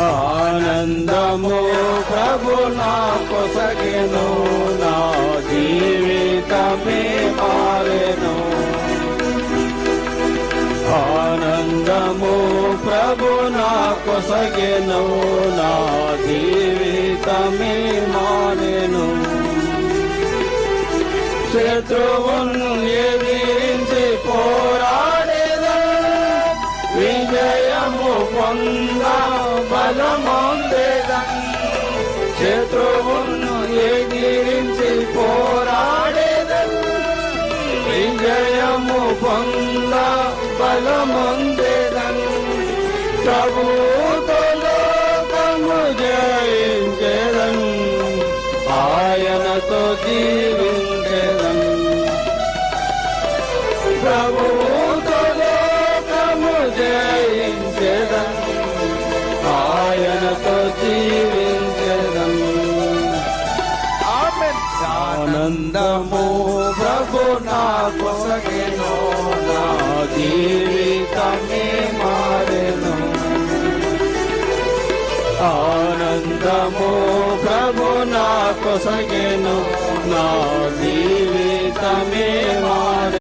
ఆనందము ప్రభు నా కొసగెను, నా జీవితమే మారెను. ఆనందము ప్రభు నా కొసగెను, నా జీవితమే మారెను. శత్రువును ఎదిరించి పోరాడేదను, విజయము పొంద బలమొందేదను. శత్రువును ఎదిరించి పోరాడేదను, విజయము పొంద బలమొందేదను. ప్రభువుతో లోకము జయించేదను, ఆయనతో జీవించేదను. ప్రభువుతో లోకము జయించేదను, ఆయనతో జీవించేదను. ఆనందము ప్రభు నా కొసగెను, నా జీవితమే మారెను. ఆనందము ప్రభు నా కొసగెను, నా జీవితమే మారెను.